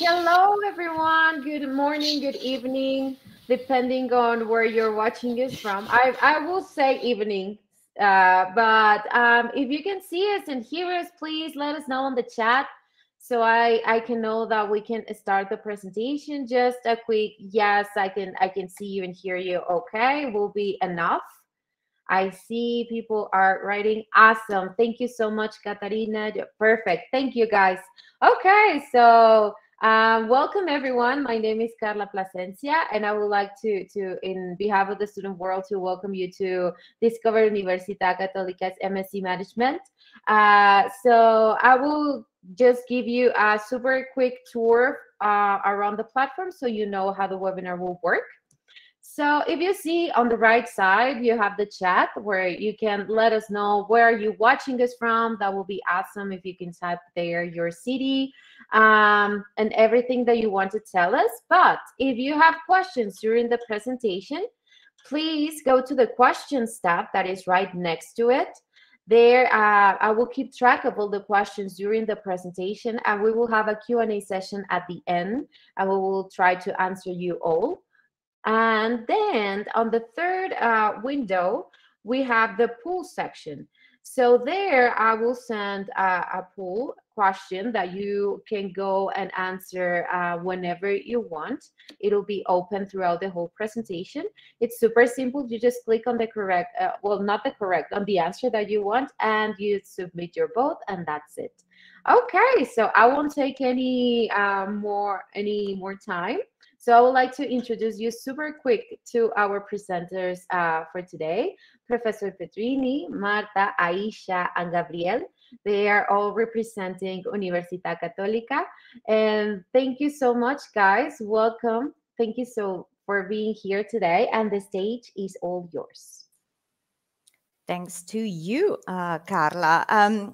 Hello, everyone. Good morning, good evening, depending on where you're watching us from. I will say evening, but if you can see us and hear us, please let us know in the chat so I can know that we can start the presentation. Just a quick yes, I can see you and hear you. Okay, will be enough. I see people are writing. Awesome. Thank you so much, Katarina. Perfect. Thank you, guys. Okay, so welcome everyone. My name is Carla Plasencia, and I would like to, in behalf of the student world, to welcome you to Discover Università Cattolica's MSc Management. So I will just give you a super quick tour around the platform so you know how the webinar will work. So if you see on the right side, you have the chat where you can let us know where are you watching us from. That will be awesome if you can type there your city and everything that you want to tell us. But if you have questions during the presentation, please go to the questions tab that is right next to it. There, I will keep track of all the questions during the presentation, and we will have a Q&A session at the end, and we will try to answer you all. And then on the third window, we have the poll section. So there I will send a poll question that you can go and answer whenever you want. It'll be open throughout the whole presentation. It's super simple. You just click on the correct, well, not the correct, on the answer that you want, and you submit your vote, and that's it. Okay, so I won't take any more time. So I would like to introduce you super quick to our presenters for today, Professor Petrini, Marta, Aisha, and Gabriel. They are all representing Università Cattolica. And thank you so much, guys. Welcome. Thank you for being here today. And the stage is all yours. Thanks to you, Carla.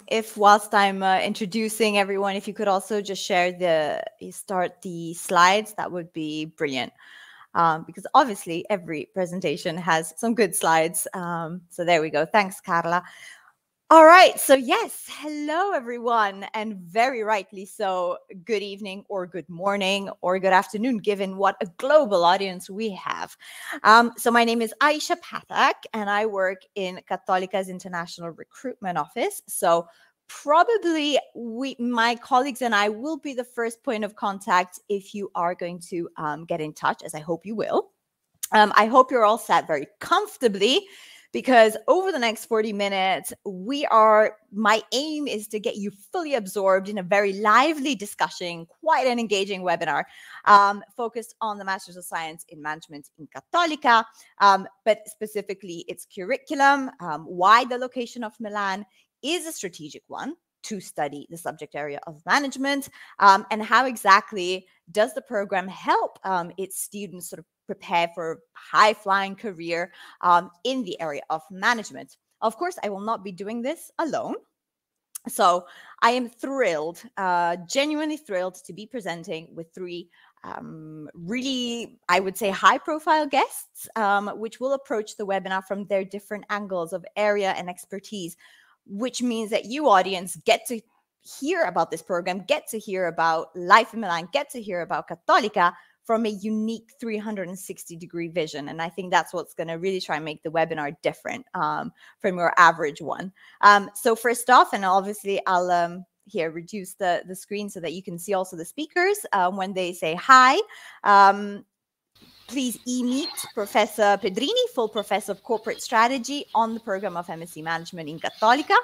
If whilst I'm introducing everyone, if you could also just start the slides, that would be brilliant. Because obviously every presentation has some good slides. So there we go. Thanks, Carla. All right. So yes, hello, everyone. And very rightly so, good evening or good morning or good afternoon, given what a global audience we have. So my name is Aisha Pathak, and I work in Cattolica's International Recruitment Office. So probably my colleagues and I will be the first point of contact if you are going to get in touch, as I hope you will. I hope you're all sat very comfortably, because over the next 40 minutes, my aim is to get you fully absorbed in a very lively discussion, quite an engaging webinar, focused on the Masters of Science in Management in Cattolica, but specifically its curriculum, why the location of Milan is a strategic one to study the subject area of management, and how exactly does the program help its students sort of prepare for a high-flying career in the area of management. Of course, I will not be doing this alone. So I am thrilled, genuinely thrilled to be presenting with three really, I would say, high-profile guests, which will approach the webinar from their different angles of area and expertise, which means that you, audience, get to hear about this program, get to hear about life in Milan, get to hear about Cattolica from a unique 360-degree vision. And I think that's what's going to really try and make the webinar different from your average one. So first off, and obviously I'll here reduce the screen so that you can see also the speakers when they say hi. Please meet Professor Pedrini, full professor of corporate strategy on the program of MSc Management in Cattolica.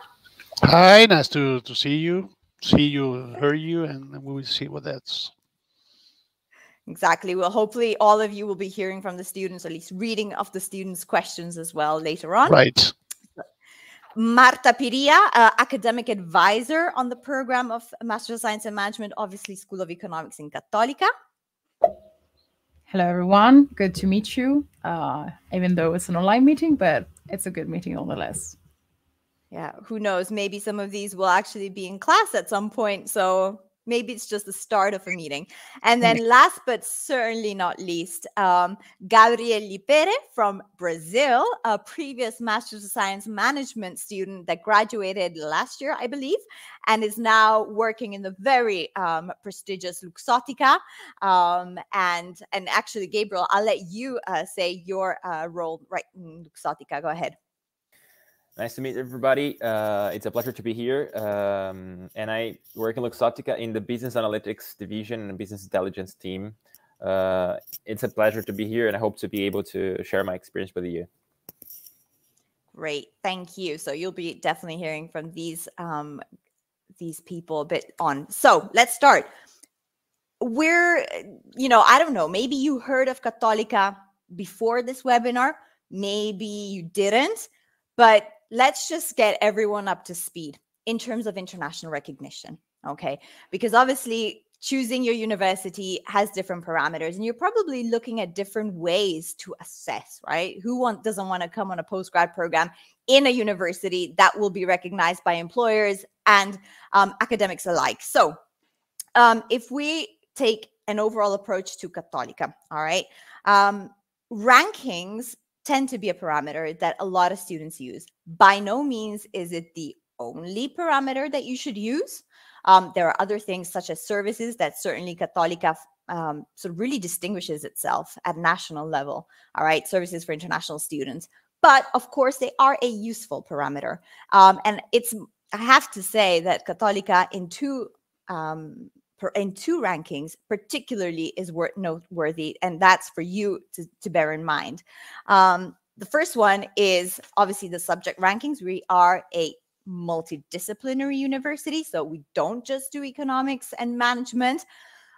Hi, nice to see you, hear you, and we will see what that's. Exactly. Well, hopefully all of you will be hearing from the students, or at least reading of the students' questions as well later on. Right. Marta Piria, academic advisor on the program of Master of Science in Management, obviously School of Economics in Cattolica. Hello, everyone. Good to meet you, even though it's an online meeting, but it's a good meeting nonetheless. Yeah, who knows? Maybe some of these will actually be in class at some point. So maybe it's just the start of a meeting. And then last but certainly not least, Gabriel Pere from Brazil, a previous Master's of Science Management student that graduated last year, I believe, and is now working in the very prestigious Luxottica. And actually, Gabriel, I'll let you say your role right in Luxottica. Go ahead. Nice to meet everybody. It's a pleasure to be here. And I work in Luxottica in the Business Analytics Division and Business Intelligence team. It's a pleasure to be here, and I hope to be able to share my experience with you. Great, thank you. So you'll be definitely hearing from these people a bit on. So let's start. We're, I don't know, maybe you heard of Cattolica before this webinar, maybe you didn't, but let's just get everyone up to speed in terms of international recognition, okay? Because obviously choosing your university has different parameters, and you're probably looking at different ways to assess, right? Who doesn't want to come on a postgrad program in a university that will be recognized by employers and academics alike? So if we take an overall approach to Cattolica, all right, rankings tend to be a parameter that a lot of students use. By no means is it the only parameter that you should use. There are other things such as services that certainly Cattolica sort of really distinguishes itself at national level, all right, services for international students. But of course, they are a useful parameter. And I have to say that Cattolica in two rankings particularly is noteworthy, and that's for you to bear in mind. The first one is obviously the subject rankings. We are a multidisciplinary university, so we don't just do economics and management.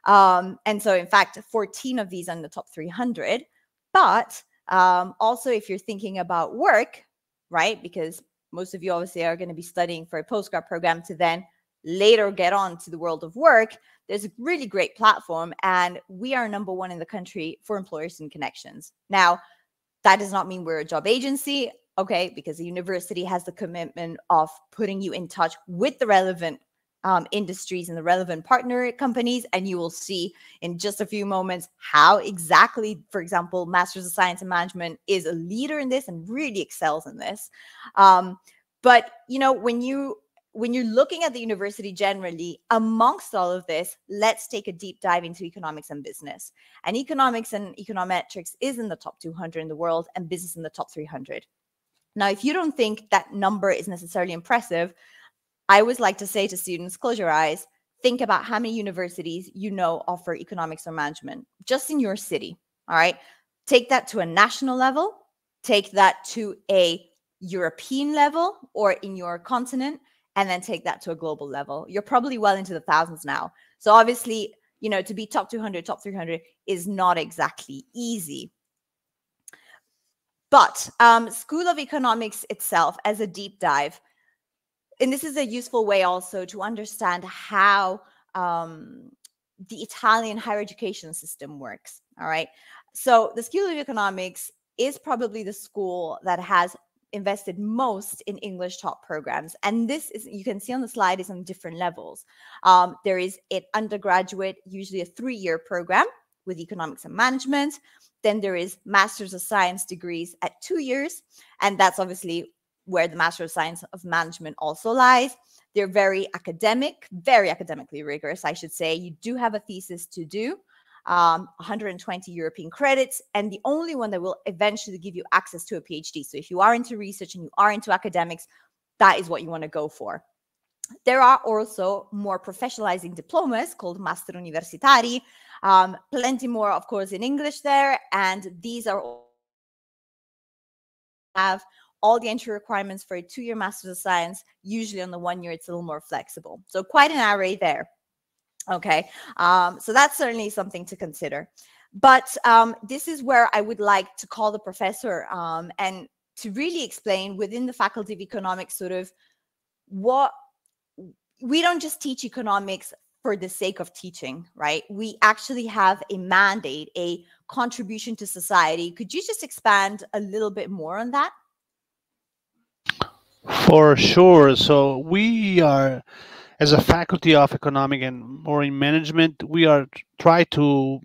And so in fact, 14 of these are in the top 300. But also if you're thinking about work, right, because most of you obviously are going to be studying for a postgrad program to then later get on to the world of work, there's a really great platform, and we are #1 in the country for employers and connections. Now, that does not mean we're a job agency, okay, because the university has the commitment of putting you in touch with the relevant industries and the relevant partner companies, and you will see in just a few moments how exactly, for example, Masters of Science and Management is a leader in this and really excels in this. But, when you're looking at the university generally, amongst all of this, let's take a deep dive into economics and business. And economics and econometrics is in the top 200 in the world, and business in the top 300. Now, if you don't think that number is necessarily impressive, I always like to say to students, close your eyes, think about how many universities offer economics or management just in your city, all right? Take that to a national level, take that to a European level or in your continent, and then take that to a global level. You're probably well into the thousands now. So obviously, to be top 200, top 300 is not exactly easy. But School of Economics itself as a deep dive, and this is a useful way also to understand how the Italian higher education system works, all right? So the School of Economics is probably the school that has invested most in English top programs. And this is, you can see on the slide, is on different levels. There is an undergraduate, usually a 3-year program with economics and management. Then there is Masters of Science degrees at 2 years. And that's obviously where the Master of Science of Management also lies. They're very academically rigorous, I should say. You do have a thesis to do. 120 European credits, and the only one that will eventually give you access to a PhD. So if you are into research and you are into academics, that is what you want to go for. There are also more professionalizing diplomas called Master Universitari, plenty more, of course, in English there, and these are have all the entry requirements for a 2-year Master's of Science. Usually on the 1 year, it's a little more flexible. So quite an array there. Okay, so that's certainly something to consider. But this is where I would like to call the professor and to really explain within the Faculty of Economics sort of what we don't just teach economics for the sake of teaching, right? We actually have a mandate, a contribution to society. Could you just expand a little bit more on that? For sure. So we are as a faculty of economic and more in management, we are try to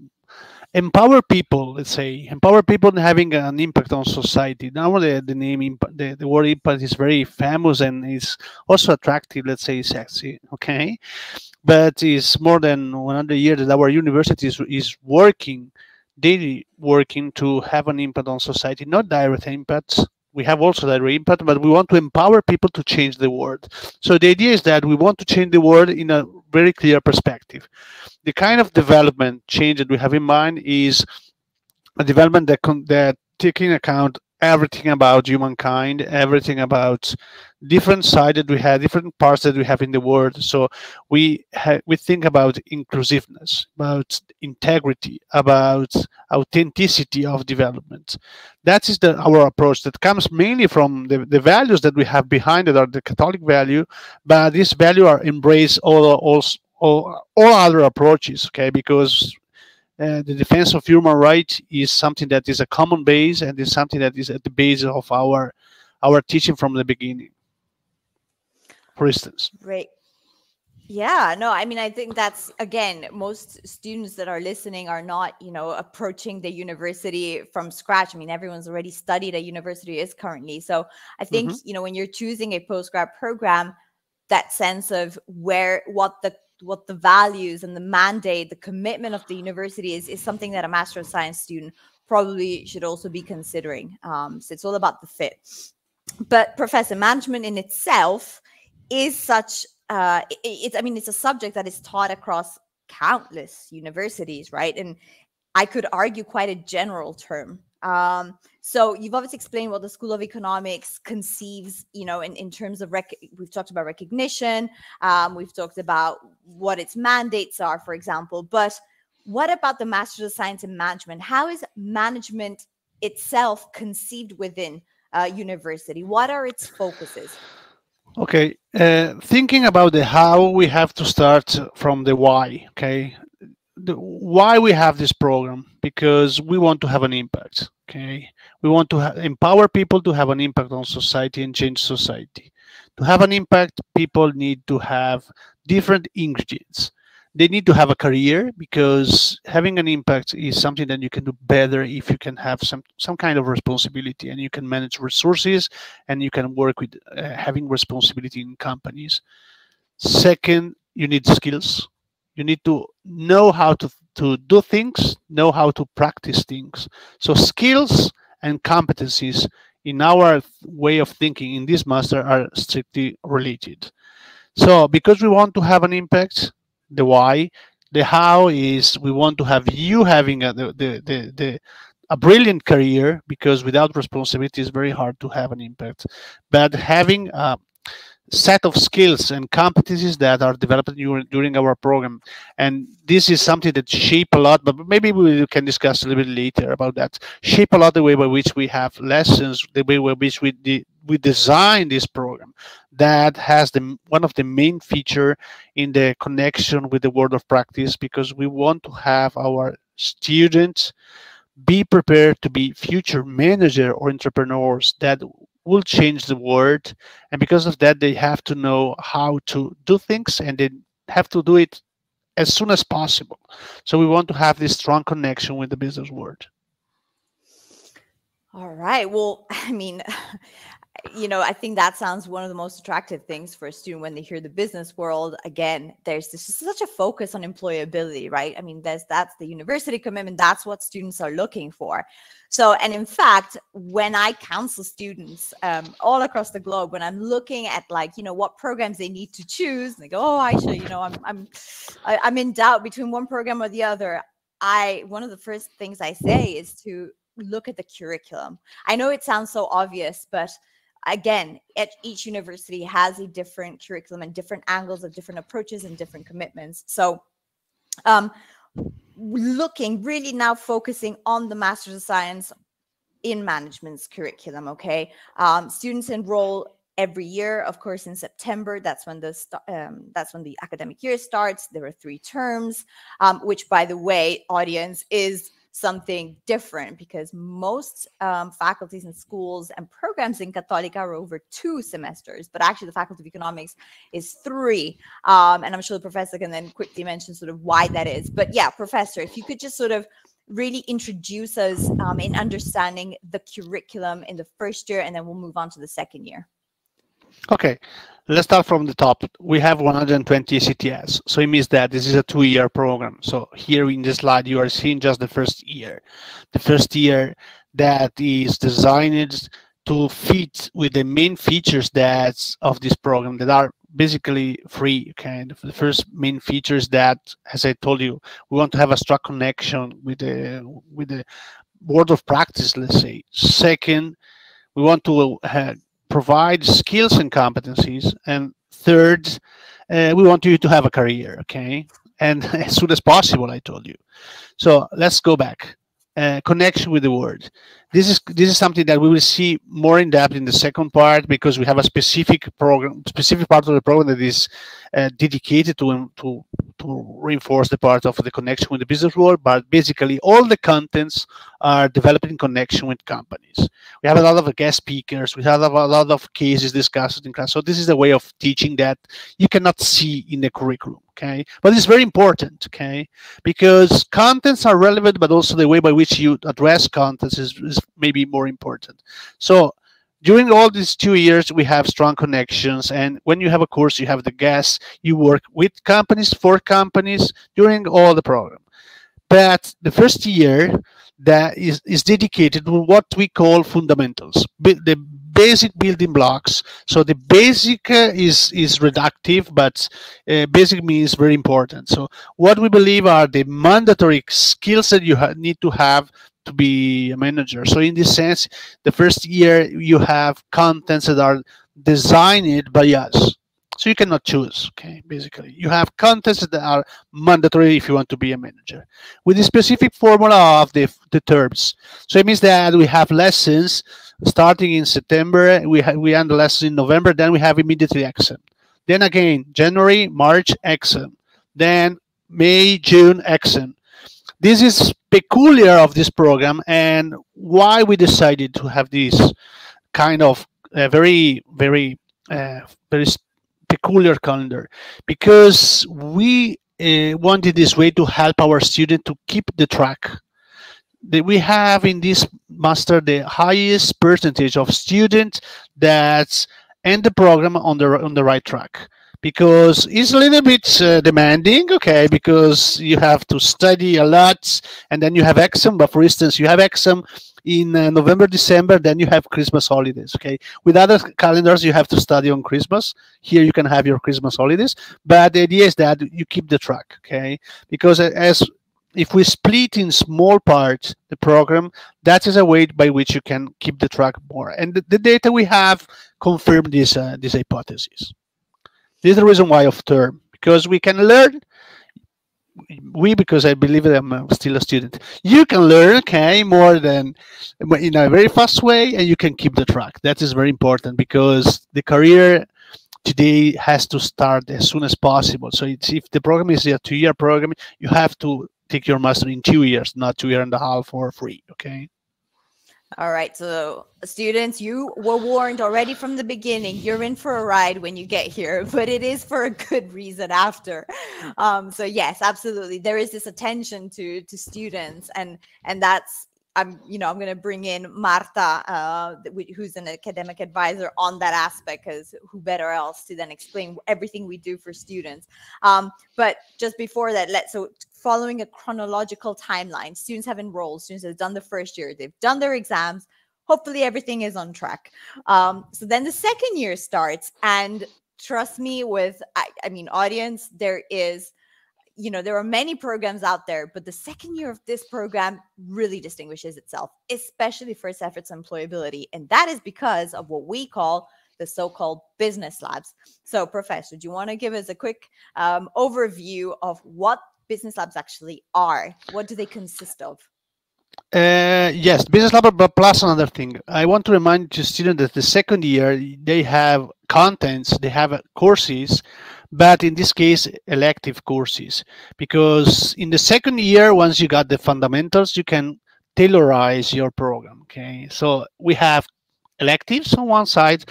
empower people. Let's say empower people and having an impact on society. Now the name the word impact is very famous and is also attractive. Let's say sexy. Okay, but it's more than 100 years that our university is working daily, working to have an impact on society, not direct impacts. We have also direct impact, but we want to empower people to change the world. So the idea is that we want to change the world in a very clear perspective. The kind of development change that we have in mind is a development that taking account everything about humankind, everything about different side that we have, different parts that we have in the world. So we think about inclusiveness, about integrity, about authenticity of development. That is our approach that comes mainly from the values that we have behind it are the Catholic value, but these value are embrace all other approaches, okay? Because the defense of human rights is something that is a common base and is something that is at the base of our teaching from the beginning. For instance. Great. Yeah, no, I mean, I think that's, again, most students that are listening are not, approaching the university from scratch. I mean, everyone's already studied at university is currently. So I think, when you're choosing a postgrad program, that sense of what the values and the mandate, the commitment of the university is something that a Master of Science student probably should also be considering. So it's all about the fit. But Professor, management in itself is such it's a subject that is taught across countless universities, right? And I could argue quite a general term. So you've obviously explained what the School of Economics conceives, in terms of we've talked about recognition, we've talked about what its mandates are, for example. But what about the Master of Science in Management? How is management itself conceived within a university? What are its focuses? Okay, thinking about the how, we have to start from the why. Okay, why we have this program, because we want to have an impact. Okay, we want to empower people to have an impact on society and change society. To have an impact, people need to have different ingredients. They need to have a career, because having an impact is something that you can do better if you can have some kind of responsibility, and you can manage resources, and you can work with having responsibility in companies. Second, you need skills. You need to know how to do things, know how to practice things. So skills and competencies in our way of thinking in this master are strictly related. So because we want to have an impact, the why, the how is we want to have you having a brilliant career, because without responsibility it's very hard to have an impact. But having a set of skills and competencies that are developed during our program, and this is something that shape a lot, but maybe we can discuss a little bit later about that, shape a lot the way by which we have lessons, the way by which we design this program, that has one of the main feature in the connection with the world of practice, because we want to have our students be prepared to be future manager or entrepreneurs that will change the world. And because of that, they have to know how to do things, and they have to do it as soon as possible. So we want to have this strong connection with the business world. All right. Well, I mean, I think that sounds one of the most attractive things for a student when they hear the business world. Again, there's such a focus on employability, right? I mean, that's the university commitment. That's what students are looking for. So, and in fact, when I counsel students all across the globe, when I'm looking at what programs they need to choose, and they go, "Oh, Aisha, I'm in doubt between one program or the other." One of the first things I say is to look at the curriculum. I know it sounds so obvious, but again, each university has a different curriculum and different angles of different approaches and different commitments. So looking really now focusing on the Master's of Science in Management's curriculum, okay? Students enroll every year, of course, in September. That's when the academic year starts. There are 3 terms, which, by the way, audience, is something different, because most faculties and schools and programs in Cattolica are over 2 semesters, but actually the Faculty of Economics is 3. And I'm sure the professor can then quickly mention sort of why that is. But yeah, Professor, if you could just sort of really introduce us in understanding the curriculum in the first year, and then we'll move on to the second year. Okay, let's start from the top. We have 120 CTS, so it means that this is a 2-year program. So here in this slide, you are seeing just the first year. The first year that is designed to fit with the main features that's of this program that are basically free. Okay, the first main feature is that, as I told you, we want to have a strong connection with the world of practice, let's say. Second, we want to provide skills and competencies, and third, we want you to have a career. Okay, and as soon as possible, I told you. So let's go back. Connection with the world. This is something that we will see more in depth in the second part, because we have a specific part of the program that is dedicated to reinforce the part of the connection with the business world. But basically, all the contents are developed in connection with companies. We have a lot of guest speakers. We have a lot of cases discussed in class. So this is a way of teaching that you cannot see in the curriculum. Okay, but it's very important. Okay, because contents are relevant, but also the way by which you address contents is maybe more important. So during all these 2 years, we have strong connections, and when you have a course, you have the guests, you work with companies, for companies during all the program. But the first year that is dedicated to what we call fundamentals, the basic building blocks. So the basic is reductive, but basic means very important. So what we believe are the mandatory skills that you need to have to be a manager. So in this sense, the first year you have contents that are designed by us. So you cannot choose, okay, basically. You have contents that are mandatory if you want to be a manager, with the specific formula of the terms. So it means that we have lessons starting in September, we end the lesson in November, then we have immediately exam. Then again, January, March, exam. Then May, June, exam. This is peculiar of this program, and why we decided to have this kind of very peculiar calendar, because we wanted this way to help our student to keep the track. We have in this master the highest percentage of students that end the program on the right track, because it's a little bit demanding, okay, because you have to study a lot, and then you have exam. But for instance, you have exam in November, December, then you have Christmas holidays, okay. With other calendars, you have to study on Christmas. Here you can have your Christmas holidays, but the idea is that you keep the track, okay, because if we split in small parts the program, that is a way by which you can keep the track more. And the data we have confirmed this hypothesis. This is the reason why of term, because we can learn. Because I believe that I'm still a student. You can learn, okay, more than in a very fast way, and you can keep the track. That is very important, because the career today has to start as soon as possible. So if the program is a 2-year program, you have to take your master in 2 years, not 2.5 years for free, okay? All right, so students, you were warned already from the beginning. You're in for a ride when you get here, but it is for a good reason after. So yes, absolutely, there is this attention to students, and that's I'm going to bring in Marta, who's an academic advisor on that aspect, because who better else to then explain everything we do for students. But just before that, following a chronological timeline, students have enrolled, students have done the first year, they've done their exams. Hopefully everything is on track. So then the second year starts, and trust me, audience, there are many programs out there, but the second year of this program really distinguishes itself, especially for its efforts on employability. And that is because of what we call the so-called business labs. So Professor, do you want to give us a quick overview of what business labs actually are? What do they consist of? Yes, business lab, but plus another thing. I want to remind the students that the second year, they have contents, they have courses, but in this case, elective courses. Because in the second year, once you got the fundamentals, you can tailorize your program. Okay, so we have electives on one side,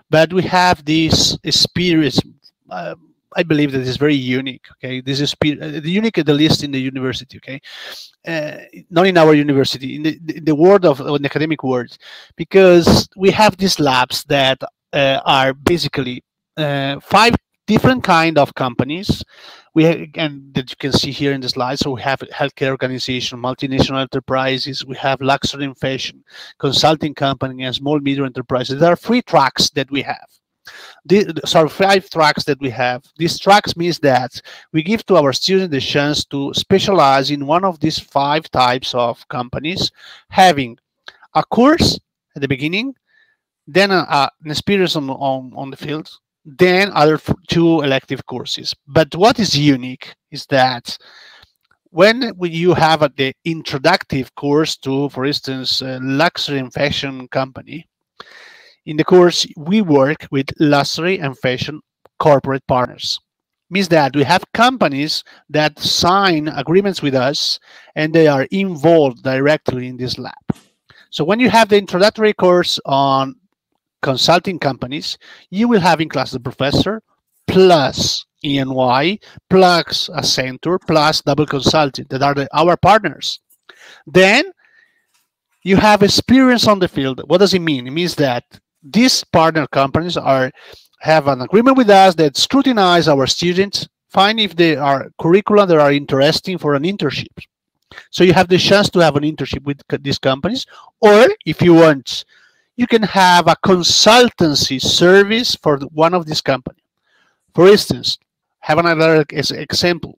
but we have this experience. I believe that is very unique. Okay, this is unique at the least in the university. Okay, not in our university, in the world of in the academic world, because we have these labs that are basically 5 different kind of companies. And that you can see here in the slide. So we have healthcare organization, multinational enterprises, we have luxury and fashion, consulting company, and small medium enterprises. There are 3 tracks that we have. Sorry, 5 tracks that we have. These tracks means that we give to our students the chance to specialize in one of these 5 types of companies, having a course at the beginning, then an experience on the field, then other 2 elective courses. But what is unique is that when you have the introductory course to, for instance, a luxury and fashion company, in the course we work with luxury and fashion corporate partners. Means that we have companies that sign agreements with us and they are involved directly in this lab. So when you have the introductory course on consulting companies, you will have in class the professor plus EY plus Accenture plus double consulting that are our partners. Then you have experience on the field. What does it mean? It means that these partner companies have an agreement with us that scrutinize our students, find if they are curricula that are interesting for an internship. So you have the chance to have an internship with these companies, or if you want, you can have a consultancy service for one of these companies. For instance, have another example.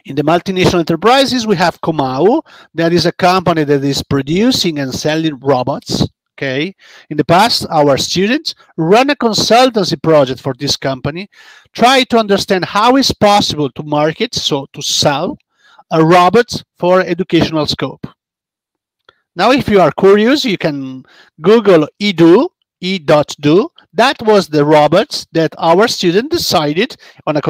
In the multinational enterprises, we have Comau. That is a company that is producing and selling robots. Okay. In the past, our students run a consultancy project for this company, try to understand how it's possible to market, so to sell a robot for educational scope. Now, if you are curious, you can Google eDo. That was the robots that our student decided on a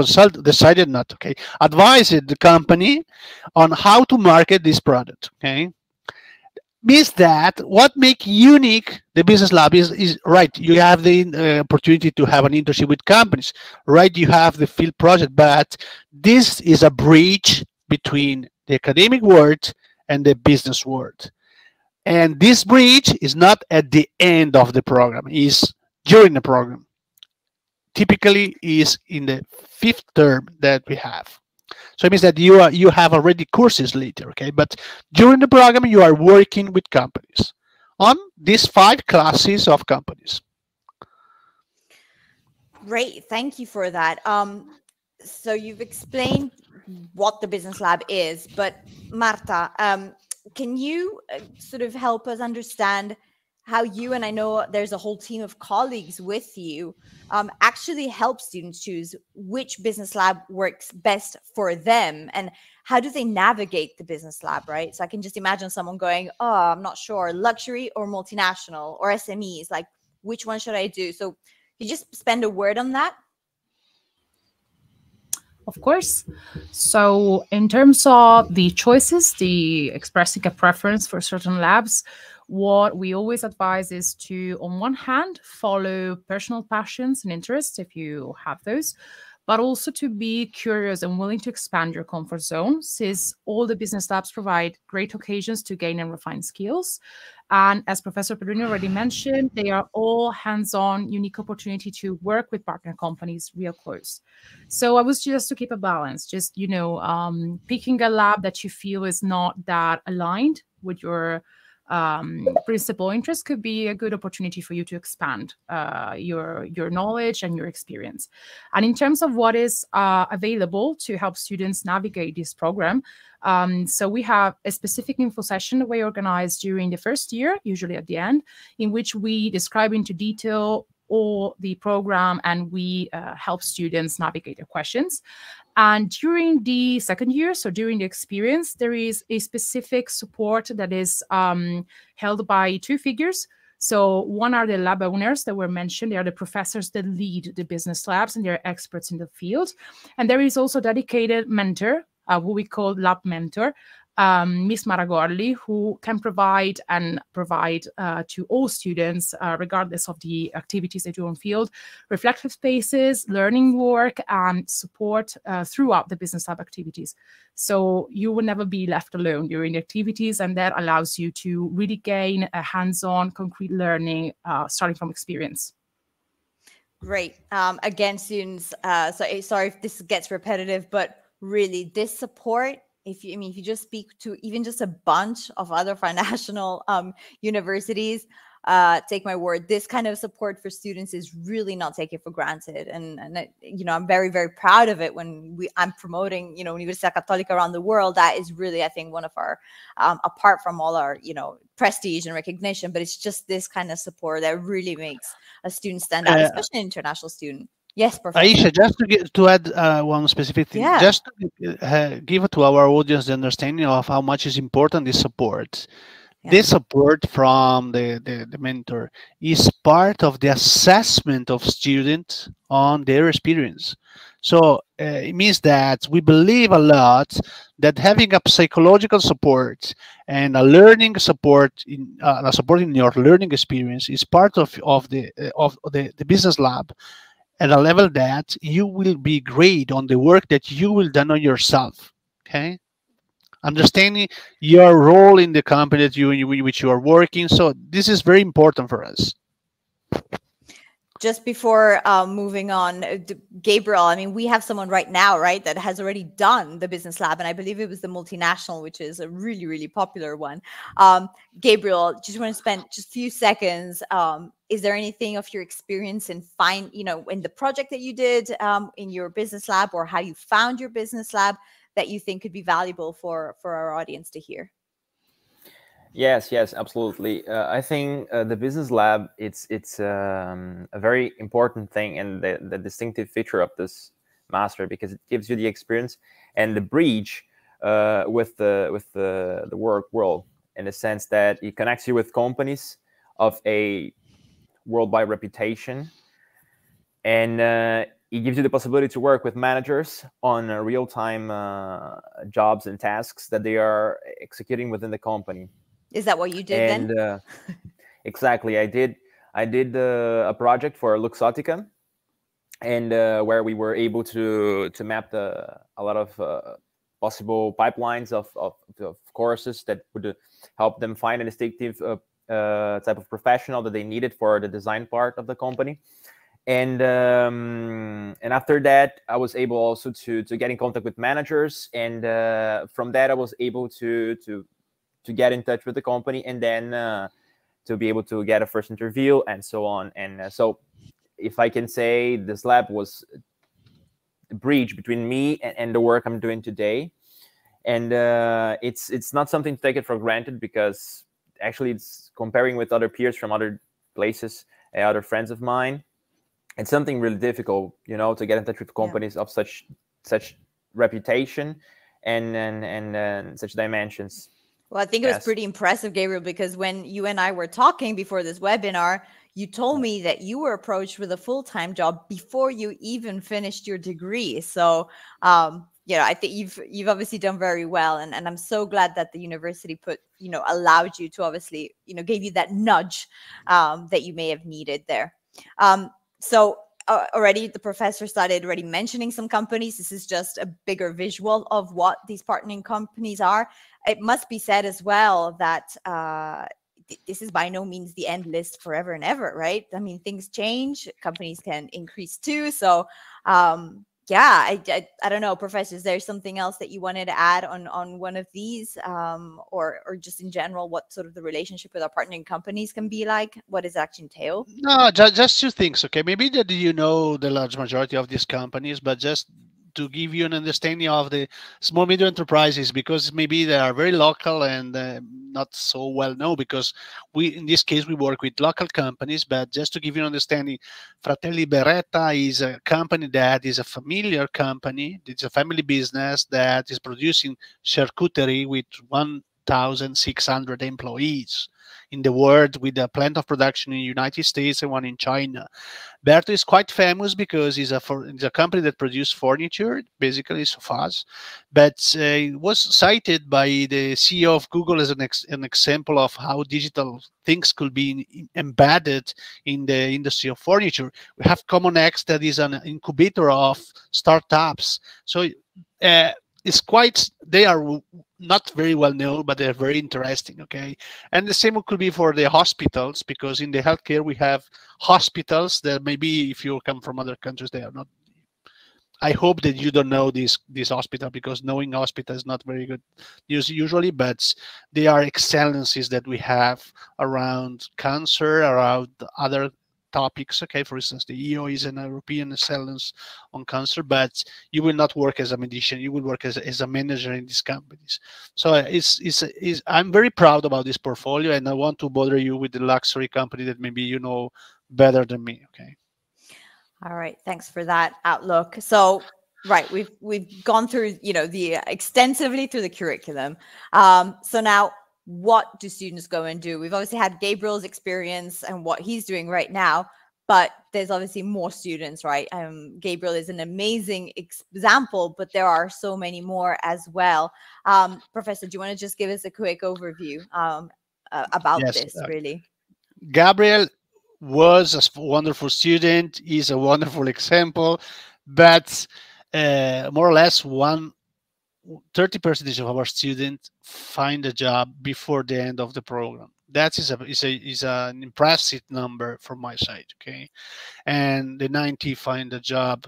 advised the company on how to market this product. Okay, means that what makes unique the business lab is right. You have the opportunity to have an internship with companies, right? You have the field project, but this is a bridge between the academic world and the business world. And this bridge is not at the end of the program, is during the program. Typically is in the 5th term that we have. So it means that you have already courses later, okay? But during the program, you are working with companies on these 5 classes of companies. Great, thank you for that. So you've explained what the business lab is, but Marta, can you sort of help us understand how you, and I know there's a whole team of colleagues with you, actually help students choose which business lab works best for them, and how do they navigate the business lab, right? So I can just imagine someone going, oh, I'm not sure, luxury or multinational or SMEs, like which one should I do? So you just spend a word on that? Of course. So in terms of the choices, the expressing a preference for certain labs, what we always advise is to, on one hand, follow personal passions and interests if you have those, but also to be curious and willing to expand your comfort zone, since all the business labs provide great occasions to gain and refine skills. And as Professor Pedrini already mentioned, they are all hands-on, unique opportunity to work with partner companies real close. So I was just to keep a balance, just, picking a lab that you feel is not that aligned with your principal interest could be a good opportunity for you to expand your knowledge and your experience. And in terms of what is available to help students navigate this program, so we have a specific info session that we organize during the first year, usually at the end, in which we describe into detail all the program and we help students navigate their questions. And during the second year, so during the experience, there is a specific support that is held by 2 figures So one are the lab owners that were mentioned. They are the professors that lead the business labs, and they're experts in the field. And there is also a dedicated mentor, who we call lab mentor, Miss Maragorli, who can provide to all students, regardless of the activities they do on field, reflective spaces, learning work, and support throughout the business lab activities. So you will never be left alone during the activities, and that allows you to really gain a hands-on, concrete learning, starting from experience. Great. Again, students, sorry if this gets repetitive, but really this support, if you just speak to even just a bunch of other national universities, take my word, this kind of support for students is really not taken for granted. And I'm very, very proud of it when I'm promoting, Università Cattolica around the world. That is really, I think, one of our, apart from all our, prestige and recognition, but it's just this kind of support that really makes a student stand out, especially an international student. Yes, Professor. Aisha, just to add one specific thing, just to give to our audience the understanding of how much is important this support. Yeah. This support from the mentor is part of the assessment of students on their experience. So it means that we believe a lot that having a psychological support and a learning support in your learning experience is part of the business lab, at a level that you will be great on the work that you will done on yourself. Okay, understanding your role in the company that which you are working. So this is very important for us. Just before moving on, Gabriel, I mean, we have someone right now, right, that has already done the business lab, and I believe it was the multinational, which is a really, really popular one. Gabriel, just want to spend just a few seconds. Is there anything of your experience in in the project that you did in your business lab, or how you found your business lab, that you think could be valuable for our audience to hear? Yes, absolutely. I think the business lab, it's a very important thing and the distinctive feature of this master, because it gives you the experience and the bridge with the work world, in the sense that it connects you with companies of a worldwide reputation, and it gives you the possibility to work with managers on real-time jobs and tasks that they are executing within the company. Is that what you did then? Exactly. I did a project for Luxottica, and where we were able to map a lot of possible pipelines of courses that would help them find a distinctive type of professional that they needed for the design part of the company. And after that, I was able also to get in contact with managers, and from that I was able to get in touch with the company, and then to be able to get a first interview and so on. And so if I can say, this lab was the bridge between me and the work I'm doing today. And it's not something to take it for granted, because actually it's comparing with other peers from other places, other friends of mine. It's something really difficult, to get in touch with companies of such reputation and such dimensions. Well, I think it was pretty impressive, Gabriel, because when you and I were talking before this webinar, you told me that you were approached with a full-time job before you even finished your degree. So, I think you've obviously done very well, and I'm so glad that the university allowed you to obviously, gave you that nudge that you may have needed there. So already the professor started already mentioning some companies. This is just a bigger visual of what these partnering companies are. It must be said as well that this is by no means the end list forever and ever, right? I mean, things change, companies can increase too. So I don't know, Professor, is there something else that you wanted to add on one of these, or just in general, what sort of the relationship with our partnering companies can be like? What does it actually entail? No, just two things. Okay, maybe that the large majority of these companies, but just to give you an understanding of the small medium enterprises, because maybe they are very local and not so well known, because in this case we work with local companies. But just to give you an understanding, Fratelli Beretta is a company that is a familiar company. It's a family business that is producing charcuterie with 1,000 1,600 employees in the world, with a plant of production in the United States and one in China. Berto is quite famous because it's a company that produces furniture, basically sofas, but it was cited by the CEO of Google as an example of how digital things could be embedded in the industry of furniture. We have CommonX, that is an incubator of startups. So it's quite, they are not very well known, but they're very interesting. Okay, and the same could be for the hospitals, because in the healthcare we have hospitals that maybe if you come from other countries they are not. I hope that you don't know this hospital, because knowing hospital is not very good news usually, but they are excellencies that we have around cancer, around other topics. Okay, for instance, the EO is an European excellence on cancer, but you will not work as a medician, you will work as a manager in these companies. So I'm very proud about this portfolio, and I want to bother you with the luxury company that maybe you know better than me. Okay. All right, thanks for that outlook. So, right, we've gone through, the extensively through the curriculum. So now, what do students go and do? We've obviously had Gabriel's experience and what he's doing right now, but there's obviously more students, right? Gabriel is an amazing example, but there are so many more as well. Professor, do you want to just give us a quick overview about Yes, this, really? Gabriel was a wonderful student, is a wonderful example, but more or less 30% of our students find a job before the end of the program. That is an impressive number from my side. Okay, and the 90 find a job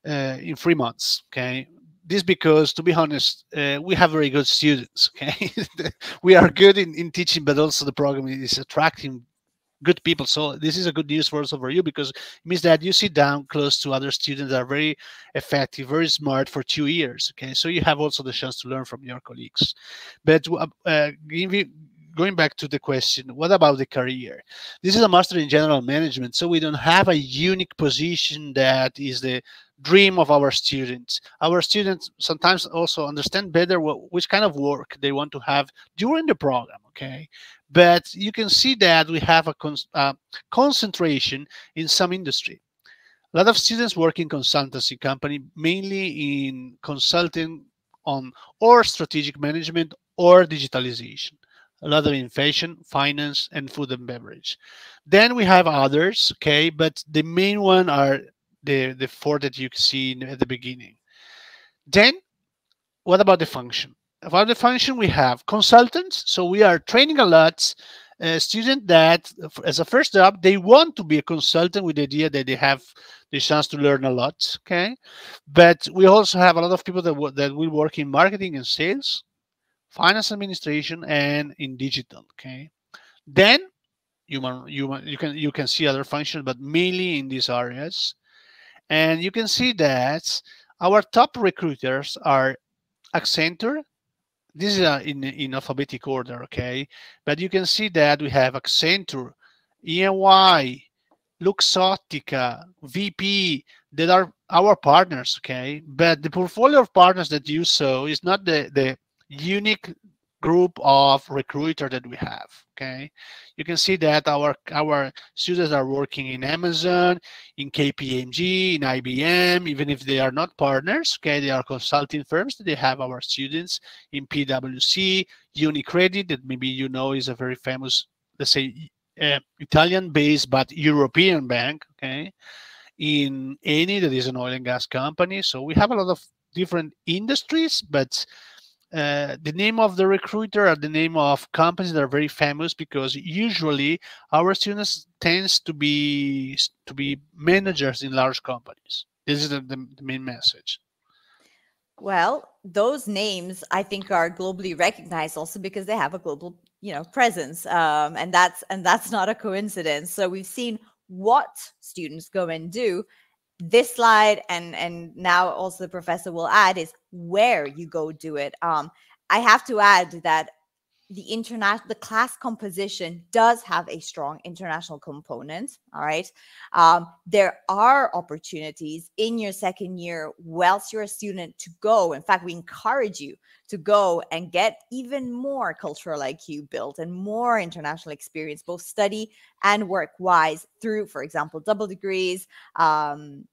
in 3 months. Okay, this because, to be honest, we have very good students. Okay, we are good in teaching, but also the program is attracting good people. So this is a good news for also for you, because it means that you sit down close to other students that are very effective, very smart for 2 years. Okay, so you have also the chance to learn from your colleagues. But going back to the question, what about the career? This is a master in general management, so we don't have a unique position that is the dream of our students. Our students sometimes also understand better which kind of work they want to have during the program. Okay, but you can see that we have a concentration in some industry. A lot of students work in consultancy company, mainly in consulting on or strategic management or digitalization. A lot of in fashion, finance, and food and beverage. Then we have others, okay, but the main one are the four that you see at the beginning. Then what about the function? About the function, we have consultants. So we are training a lot student that as a first job, they want to be a consultant with the idea that they have the chance to learn a lot. Okay. But we also have a lot of people that will work in marketing and sales, finance administration, and in digital. Okay. Then you can see other functions, but mainly in these areas. And you can see that our top recruiters are Accenture. This is in alphabetic order, okay? But you can see that we have Accenture, EY, Luxottica, VP, that are our partners, okay? But the portfolio of partners that you saw is not the unique group of recruiter that we have, okay? You can see that our students are working in Amazon, in KPMG, in IBM, even if they are not partners, okay? They are consulting firms. They have our students in PwC, UniCredit, that maybe you know is a very famous, let's say, Italian-based but European bank, okay? In Eni, that is an oil and gas company. So we have a lot of different industries, but the name of the recruiter or the name of companies that are very famous, because usually our students tends to be managers in large companies. This is the main message. Well, those names I think are globally recognized also because they have a global, presence, and that's not a coincidence. So we've seen what students go and do. This slide and now also the professor will add is where you go do it. I have to add that the class composition does have a strong international component. All right. There are opportunities in your second year whilst you're a student to go. In fact, we encourage you to go and get even more cultural IQ built and more international experience, both study and work wise, through, for example, double degrees.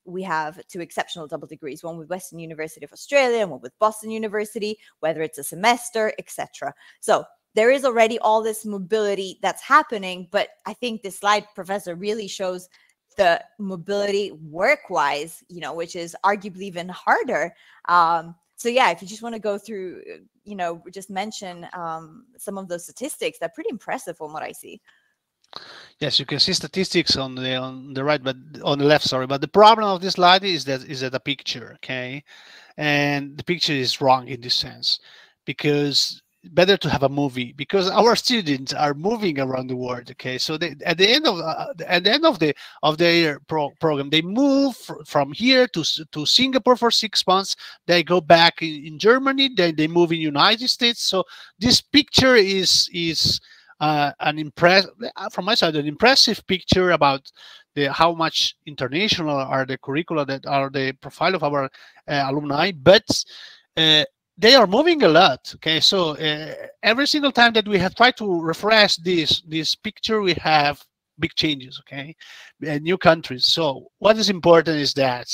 We have 2 exceptional double degrees, one with Western University of Australia and one with Boston University, whether it's a semester, etc. So there is already all this mobility that's happening, but I think this slide, Professor, really shows the mobility work-wise, you know, which is arguably even harder. So yeah, if you just want to go through, you know, just mention some of those statistics, they're pretty impressive from what I see. Yes, you can see statistics on the right, but on the left, sorry. But the problem of this slide is that a picture, okay, and the picture is wrong in this sense, because better to have a movie, because our students are moving around the world. Okay, so they, at the end of their program, they move from here to Singapore for 6 months. They go back in Germany. Then they move in United States. So this picture is from my side, an impressive picture about how much international are the curricula, that are the profile of our alumni, but they are moving a lot. Okay, so every single time that we have tried to refresh this picture, we have big changes. Okay, new countries. So what is important is that,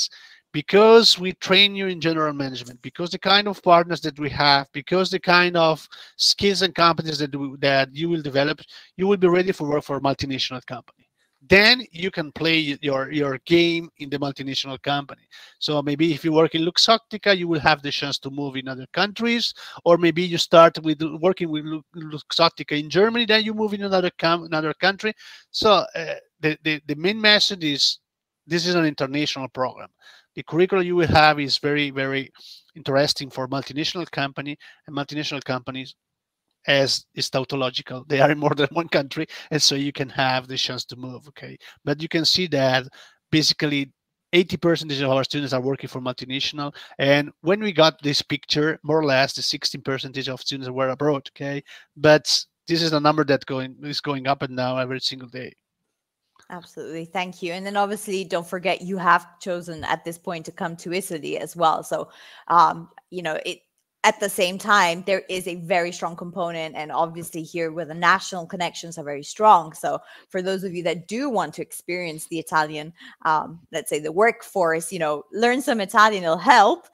because we train you in general management, because the kind of partners that we have, because the kind of skills and competencies that you will develop, you will be ready for work for a multinational company. Then you can play your game in the multinational company. So maybe if you work in Luxottica, you will have the chance to move in other countries, or maybe you start with working with Luxottica in Germany, then you move in another country. So the main message is, this is an international program. The curriculum you will have is very, very interesting for multinational company, and multinational companies, as is tautological, they are in more than one country, and so you can have the chance to move. Okay, but you can see that basically 80% of our students are working for multinational, and when we got this picture, more or less the 16% of students were abroad. Okay, but this is a number that is going up and down every single day. Absolutely. Thank you. And then obviously, don't forget, you have chosen at this point to come to Italy as well. So, you know, at the same time, there is a very strong component, and obviously here where the national connections are very strong. So for those of you that do want to experience the Italian, let's say the workforce, you know, learn some Italian, it'll help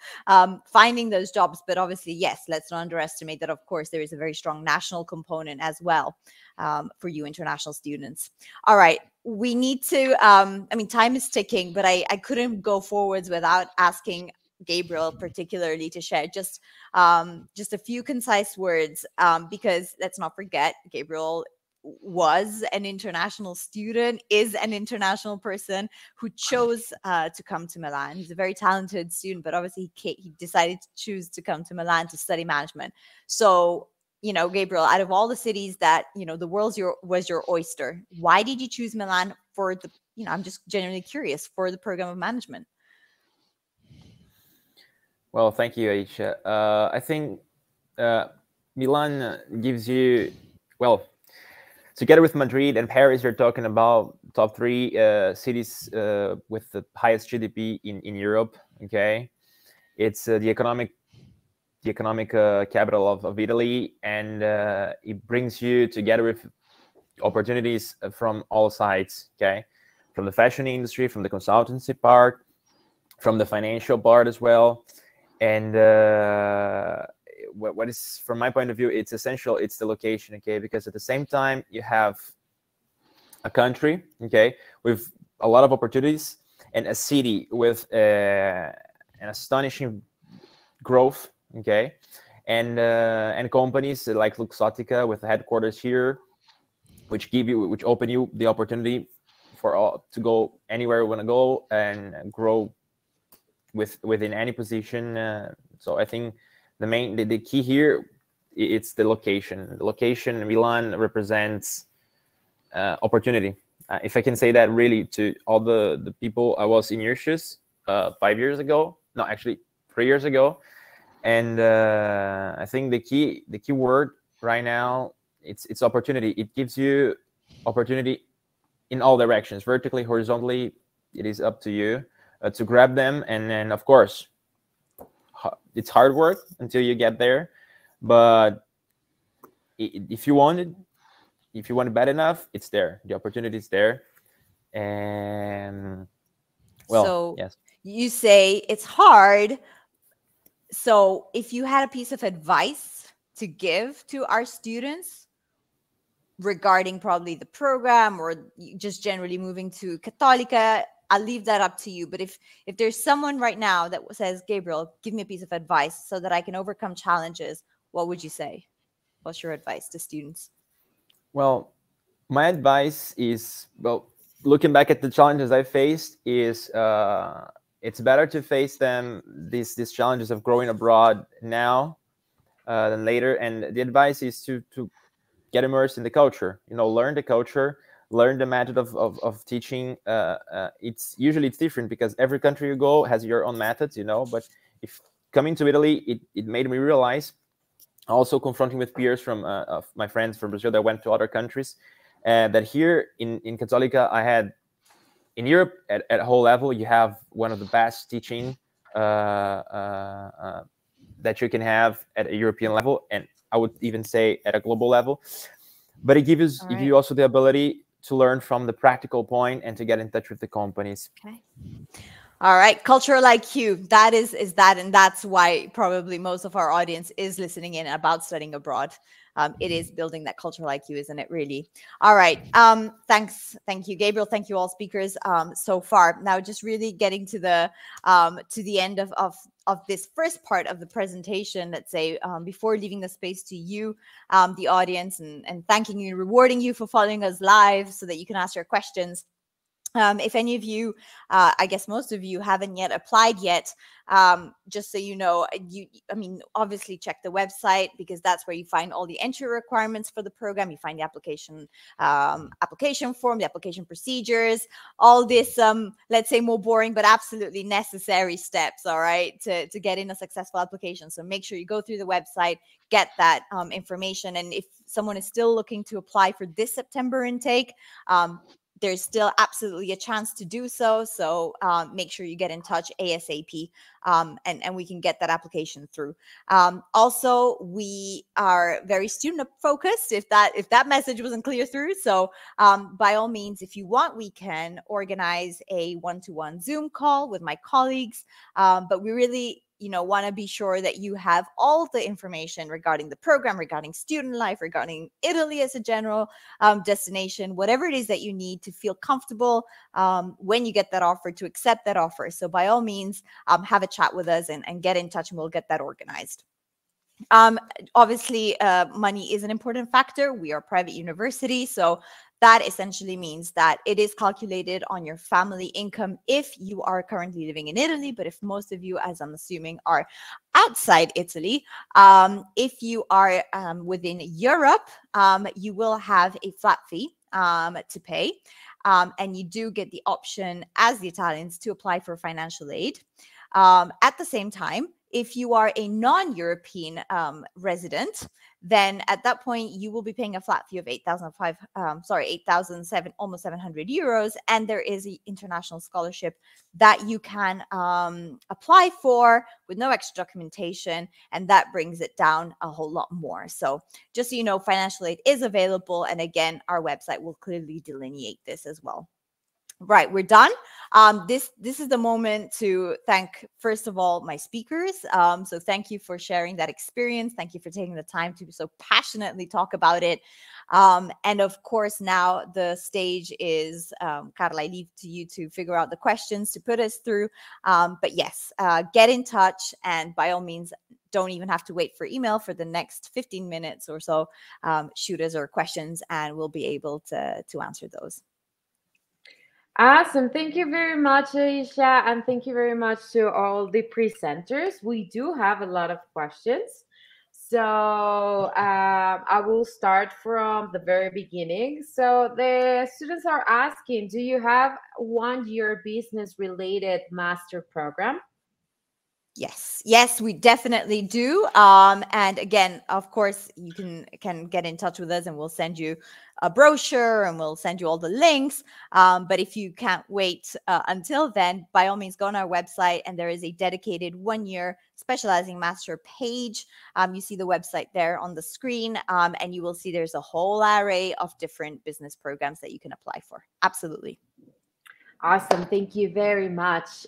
finding those jobs. But obviously, yes, let's not underestimate that, of course, there is a very strong national component as well for you international students. All right. We need to, I mean, time is ticking, but I couldn't go forwards without asking Gabriel particularly to share just a few concise words, because let's not forget, Gabriel was an international student, is an international person who chose to come to Milan. He's a very talented student, but obviously he decided to choose to come to Milan to study management. So, you know, Gabriel, out of all the cities that, you know, the world was your oyster, why did you choose Milan for the, you know, I'm just genuinely curious, for the program of management? Well, thank you, Aisha. I think Milan gives you, well, together with Madrid and Paris, you're talking about top 3 cities with the highest GDP in Europe. Okay, it's the economic capital of Italy, and it brings you together with opportunities from all sides. Okay, from the fashion industry, from the consultancy part, from the financial part as well. And what is, from my point of view, it's essential, it's the location. Okay, because at the same time you have a country, okay, with a lot of opportunities, and a city with an astonishing growth. Okay, and companies like Luxottica with the headquarters here, which open you the opportunity for all to go anywhere you want to go and grow within any position. So I think the key here, it's the location. The location, Milan represents opportunity. If I can say that really to all the people I was in your shoes 5 years ago, no, actually 3 years ago. And I think the key word right now, it's opportunity. It gives you opportunity in all directions, vertically, horizontally. It is up to you to grab them. And then, of course, it's hard work until you get there. But if you want it bad enough, it's there. The opportunity is there. And well, so yes. you say it's hard. So if you had a piece of advice to give to our students regarding probably the program or just generally moving to Cattolica, I'll leave that up to you. But if there's someone right now that says, Gabriel, give me a piece of advice so that I can overcome challenges, what would you say? What's your advice to students? Well, my advice is, well, looking back at the challenges I faced, is it's better to face them, these challenges of growing abroad now than later. And the advice is to get immersed in the culture. Learn the culture, learn the method of teaching. It's different because every country you go has your own methods, But if coming to Italy, it made me realize, also confronting with peers from of my friends from Brazil that went to other countries, that here in Cattolica, I had in Europe at a whole level, you have one of the best teaching that you can have at a European level, and I would even say at a global level. But it gives you also the ability to learn from the practical point and to get in touch with the companies. Okay. All right, cultural IQ. That is that, and that's why probably most of our audience is listening in about studying abroad. It is building that cultural IQ, isn't it? Really. All right. Thank you, Gabriel. Thank you, all speakers so far. Now, just really getting to the end of this first part of the presentation. Let's say before leaving the space to you, the audience, and thanking you, rewarding you for following us live, so that you can ask your questions. If any of you, I guess most of you, haven't yet applied yet, just so you know, obviously check the website, because that's where you find all the entry requirements for the program. You find the application form, the application procedures, all this, let's say, more boring but absolutely necessary steps, all right, to get in a successful application. So make sure you go through the website, get that information. And if someone is still looking to apply for this September intake, there's still absolutely a chance to do so. So make sure you get in touch ASAP, and we can get that application through. Also, we are very student focused, if that message wasn't clear through. So by all means, if you want, we can organize a one-to-one Zoom call with my colleagues. But we really want to be sure that you have all the information regarding the program, regarding student life, regarding Italy as a general destination, whatever it is that you need to feel comfortable when you get that offer, to accept that offer. So by all means, have a chat with us and get in touch, and we'll get that organized. Obviously, money is an important factor. We are a private university, so that essentially means that it is calculated on your family income if you are currently living in Italy. But if most of you, as I'm assuming, are outside Italy, if you are within Europe, you will have a flat fee to pay. And you do get the option, as the Italians, to apply for financial aid. At the same time, if you are a non-European resident, then at that point you will be paying a flat fee of 8,700, almost 700 euros, and there is an international scholarship that you can apply for with no extra documentation, and that brings it down a whole lot more. So just so you know, financial aid is available, and again, our website will clearly delineate this as well. Right, we're done. This is the moment to thank, first of all, my speakers. So thank you for sharing that experience. Thank you for taking the time to so passionately talk about it. And of course, now the stage is, Carla, I leave to you to figure out the questions to put us through. But yes, get in touch, and by all means, don't even have to wait for email for the next 15 minutes or so. Shoot us our questions, and we'll be able to answer those. Awesome. Thank you very much, Aisha, and thank you very much to all the presenters. We do have a lot of questions. So I will start from the very beginning. So the students are asking, do you have one-year business-related master program? Yes, we definitely do. And again, of course, you can get in touch with us, and we'll send you a brochure, and we'll send you all the links. But if you can't wait until then, by all means, go on our website, and there is a dedicated 1-year specializing master page. You see the website there on the screen, and you will see there's a whole array of different business programs that you can apply for. Absolutely. Awesome. Thank you very much.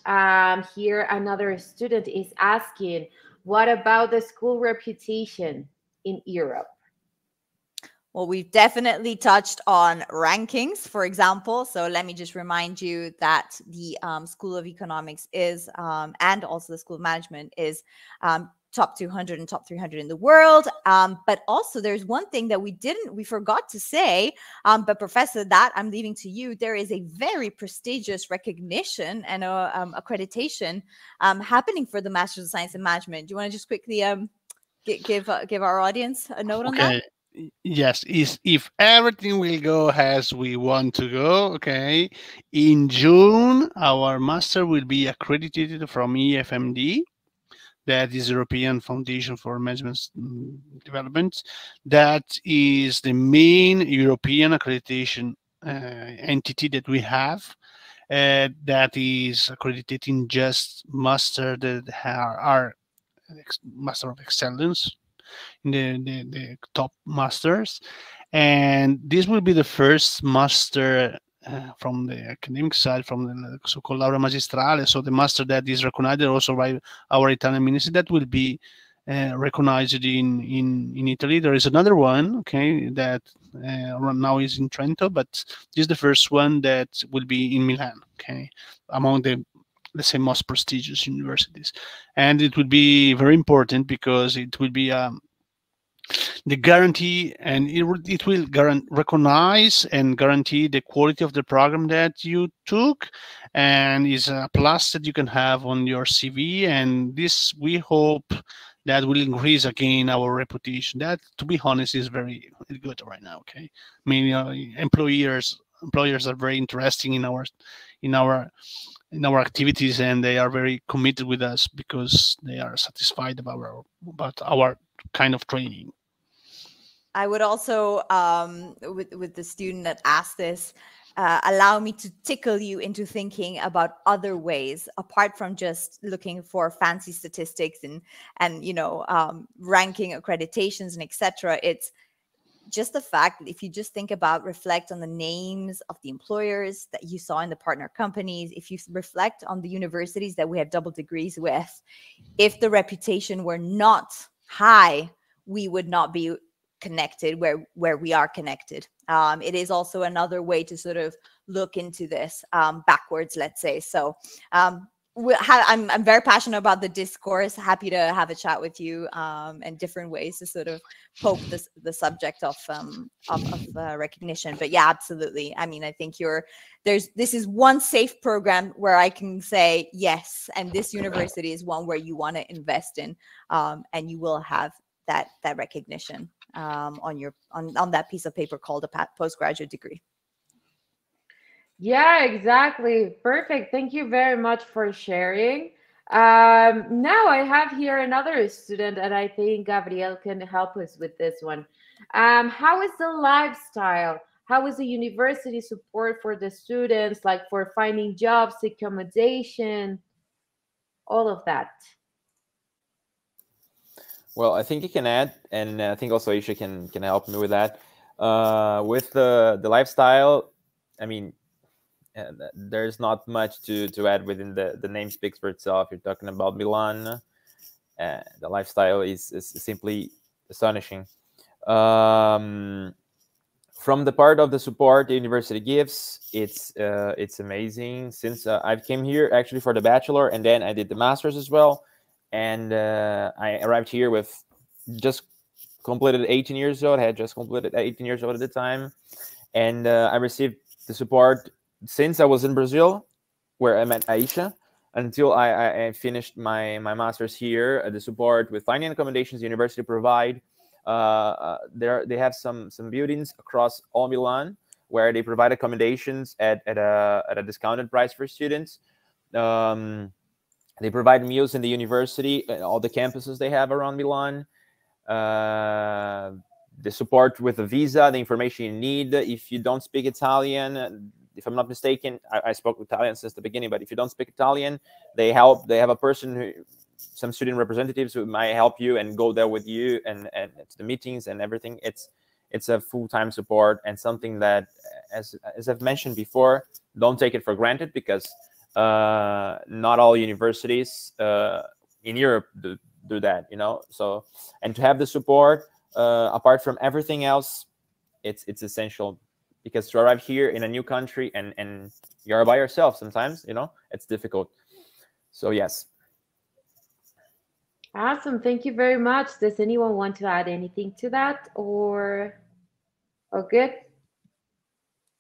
Here, another student is asking, what about the school reputation in Europe? Well, we've definitely touched on rankings, for example. So let me just remind you that the School of Economics is, and also the School of Management is top 200 and top 300 in the world. But also there's one thing that we forgot to say, but Professor, that I'm leaving to you. There is a very prestigious recognition and accreditation happening for the Masters of Science in Management. Do you want to just quickly give our audience a note on that? Yes, if everything will go as we want to go, okay, in June, our master will be accredited from EFMD, that is European Foundation for Management Development. That is the main European accreditation entity that we have. That is accrediting just master that are Master of Excellence, the top masters, and this will be the first master from the academic side, from the so-called laurea magistrale, so the master that is recognized also by our Italian ministry, that will be recognized in Italy. There is another one, okay, that right now is in Trento, but this is the first one that will be in Milan, okay, among the, let's say, most prestigious universities. And it would be very important because it will be the guarantee, and it will recognize and guarantee the quality of the program that you took, and is a plus that you can have on your CV. And this, we hope, that will increase again our reputation. That, to be honest, is very good right now. Okay, I mean, employers are very interested in our activities, and they are very committed with us because they are satisfied about our kind of training. I would also, with the student that asked this, allow me to tickle you into thinking about other ways apart from just looking for fancy statistics and ranking accreditations and etc. It's just the fact that if you just reflect on the names of the employers that you saw in the partner companies, if you reflect on the universities that we have double degrees with, if the reputation were not high, we would not be connected where we are connected. It is also another way to sort of look into this backwards, let's say. So I'm very passionate about the discourse. Happy to have a chat with you and different ways to sort of poke the subject of recognition. But yeah, absolutely. I mean, I think this is one safe program where I can say yes, and this university is one where you want to invest in, and you will have that recognition on that piece of paper called a postgraduate degree. Yeah, exactly. Perfect. Thank you very much for sharing. Now I have here another student, and I think Gabriel can help us with this one. How is the lifestyle? How is the university support for the students, like for finding jobs, accommodation, all of that? Well, I think you can add, and I think also Aisha can help me with that. With the lifestyle, I mean, there's not much to add within the name speaks for itself. You're talking about Milan. The lifestyle is simply astonishing. From the part of the support the university gives, it's amazing. Since I've came here actually for the bachelor, and then I did the master's as well. And I arrived here with just completed 18 years old. I had just completed 18 years old at the time. And I received the support since I was in Brazil, where I met Aisha, until I finished my master's here. The support with finding accommodations the university provide. They have some buildings across all Milan where they provide accommodations at a discounted price for students. They provide meals in the university, all the campuses they have around Milan. The support with the visa, the information you need. If you don't speak Italian, if I'm not mistaken, I spoke Italian since the beginning, but if you don't speak Italian, they help. They have a person who, some student representatives who might help you and go there with you and to the meetings and everything. It's a full-time support, and something that, as I've mentioned before, don't take it for granted, because not all universities in Europe do that, you know. So, and to have the support apart from everything else, it's essential, because to arrive here in a new country and you're by yourself sometimes, you know, it's difficult. So yes. Awesome. Thank you very much. Does anyone want to add anything to that, or good?